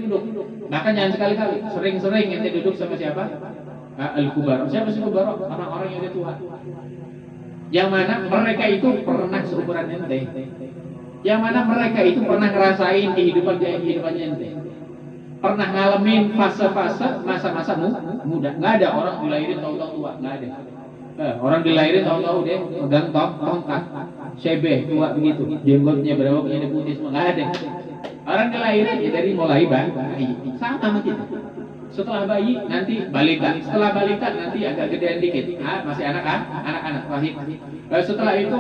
duduk. Bahkan jangan sekali-kali, sering-sering ente duduk sama siapa? Al-kubara. Siapa sih kubara? Orang-orang yang udah tua. Yang mana mereka itu pernah seumuran ente. Yang mana mereka itu pernah ngerasain kehidupannya ente. Pernah ngalamin fase-fase masa-masa muda. Nggak ada orang dilahirin tahu-tahu tua, nggak ada. Orang dilahirin tahu-tahu deh pegang tongkat, sebeh tua begitu, jenggotnya berawaknya putih semua, nggak ada. Orang dilahirin ya dari mulai bayi, sama sama kita. Setelah bayi nanti balita, setelah balita nanti agak gedean dikit, masih anak-anak wahid. Setelah itu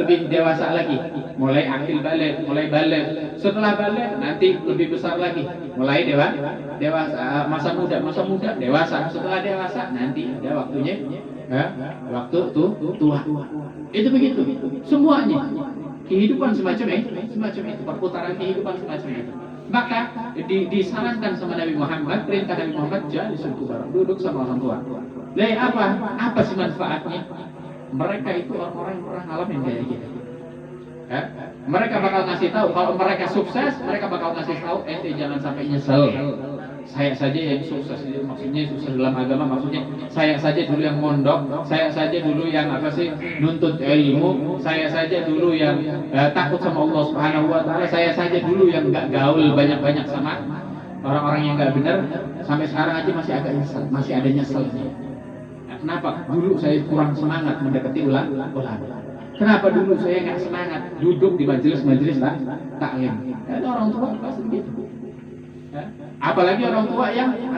lebih dewasa lagi, mulai akil balik, mulai balik. Setelah balik nanti lebih besar lagi, mulai dewasa, masa muda, dewasa. Setelah dewasa nanti ada waktunya, waktu tua. Itu begitu, semuanya. Kehidupan semacam itu, perputaran kehidupan semacam itu. Maka disarankan sama Nabi Muhammad, perintah Nabi Muhammad, jalisul kubar, duduk sama orang tua. Dari apa sih manfaatnya? Mereka itu orang-orang yang pernah ngalamin kayak gitu. Mereka bakal ngasih tahu, kalau mereka sukses, mereka bakal ngasih tahu, ente jangan sampai nyesel. Saya saja yang sukses, maksudnya sukses dalam agama, maksudnya saya saja dulu yang mondok, saya saja dulu yang nuntut ilmu, saya saja dulu yang takut sama Allah Subhanahu Wa Taala, saya saja dulu yang nggak gaul banyak-banyak sama orang-orang yang nggak benar, sampai sekarang aja masih agak nyesel, masih ada nyeselnya. Kenapa? Dulu saya kurang semangat mendekati ulama. Kenapa dulu saya nggak semangat duduk di majelis-majelis taklim? Itu orang tua pasti begitu. Apalagi orang tua yang ya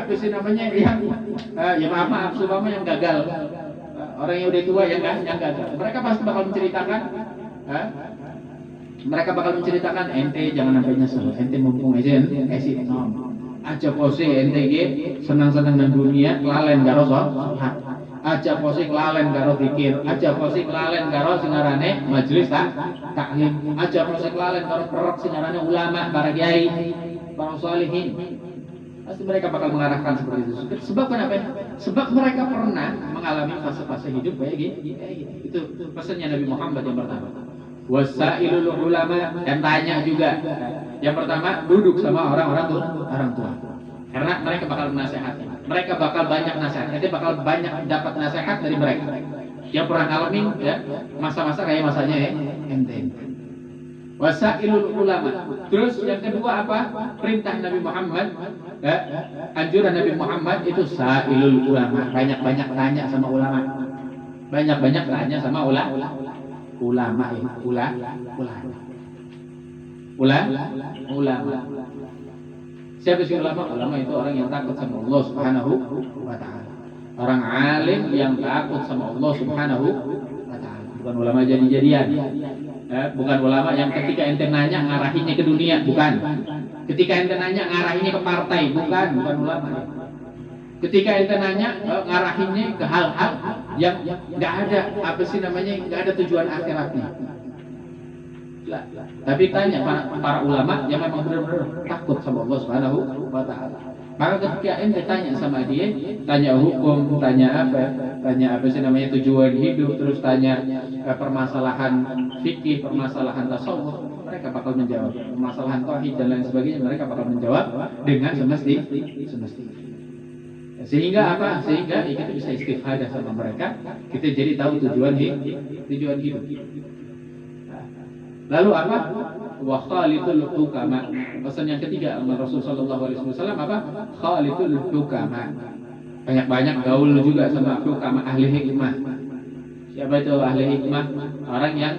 maaf supaya yang gagal, orang yang udah tua yang gagal, mereka pasti bakal menceritakan, ente jangan sampai nyesel, ente mumpung aja kasih aja posisi ente senang-senang dengan dunia, lalen karo sholat, aja posisi lalen karo zikir, aja posisi lalen karo singarane majelis taklim, aja posisi lalen karo perok singarane ulama, para kiai, para sholihin. Pasti mereka bakal mengarahkan seperti itu. Sebab kenapa? Sebab mereka pernah mengalami fase-fase hidup kayak gitu. Itu pesannya Nabi Muhammad yang pertama. Wasailul ulama, dan tanya juga. Yang pertama, duduk sama orang tua. Karena mereka bakal menasehati. Mereka bakal banyak nasihat. Nanti bakal banyak dapat nasihat dari mereka. Yang pernah ngalamin masa-masa kayak masanya ente. Wasailul ulama. Terus yang kedua apa? Perintah Nabi Muhammad, anjuran Nabi Muhammad itu sailul ulama. Banyak-banyak tanya sama ulama. Banyak-banyak tanya sama ulama. Siapa sih ulama? Ulama itu orang yang takut sama Allah Subhanahu wa Ta'ala. Orang alim yang takut sama Allah Subhanahu wa Ta'ala. Bukan ulama jadi-jadian. Bukan ulama yang ketika ente nanya ngarahinnya ke dunia, bukan. Ketika ente nanya ngarahinnya ke partai, bukan ulama. Ketika ente nanya ngarahinnya ke hal-hal yang nggak ada nggak ada tujuan akhiratnya. Tapi tanya para ulama yang memang benar-benar takut sama Allah Subhanahu wa Ta'ala. Maka ketika ente tanya sama dia, tanya hukum, tanya tujuan hidup, terus tanya permasalahan fikih, permasalahan tasawuf, mereka bakal menjawab. Permasalahan tauhid dan lain sebagainya, mereka bakal menjawab dengan semestinya. Sehingga kita bisa istifadah sama mereka, kita jadi tahu tujuan hidup. Lalu apa? Wa khalitul hukama. Pesan yang ketiga Rasulullah sallallahu alaihi wasallam apa? Khalitul hukama. Banyak-banyak gaul juga sama hukama, ahli hikmah. Siapa itu ahli hikmah? Orang yang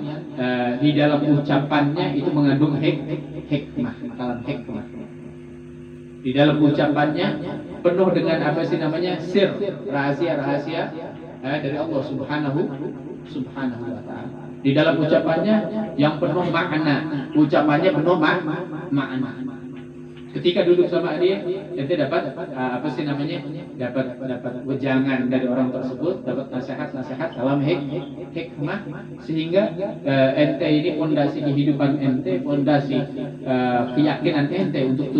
di dalam ucapannya itu mengandung hikmah, kalam hikmah. Di dalam ucapannya penuh dengan sir, rahasia-rahasia dari Allah Subhanahu wa Ta'ala. Di dalam ucapannya yang penuh makna, ucapannya penuh makna. Ketika duduk sama dia, ente dapat dapat wejangan dari orang tersebut, dapat nasihat kalam hikmah, sehingga ente ini fondasi kehidupan ente, fondasi keyakinan ente untuk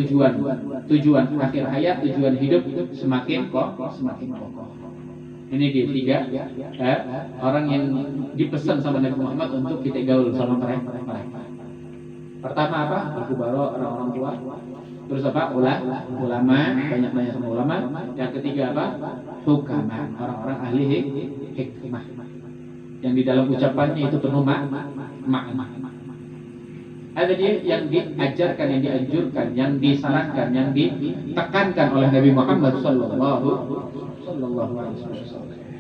tujuan akhir hayat, tujuan hidup semakin kokoh. Ini dia tiga orang yang dipesan sama Nabi Muhammad untuk kita gaul sama mereka. Pertama apa? Al-kubara, orang-orang tua. Terus apa? Ulama, banyak nanya sama ulama. Yang ketiga apa? Hukama, orang-orang ahli hikmah. Yang di dalam ucapannya itu penuh makna. Ada dia yang diajarkan, yang dianjurkan, yang disarankan, yang ditekankan oleh Nabi Muhammad sallallahu alaihi wasallam.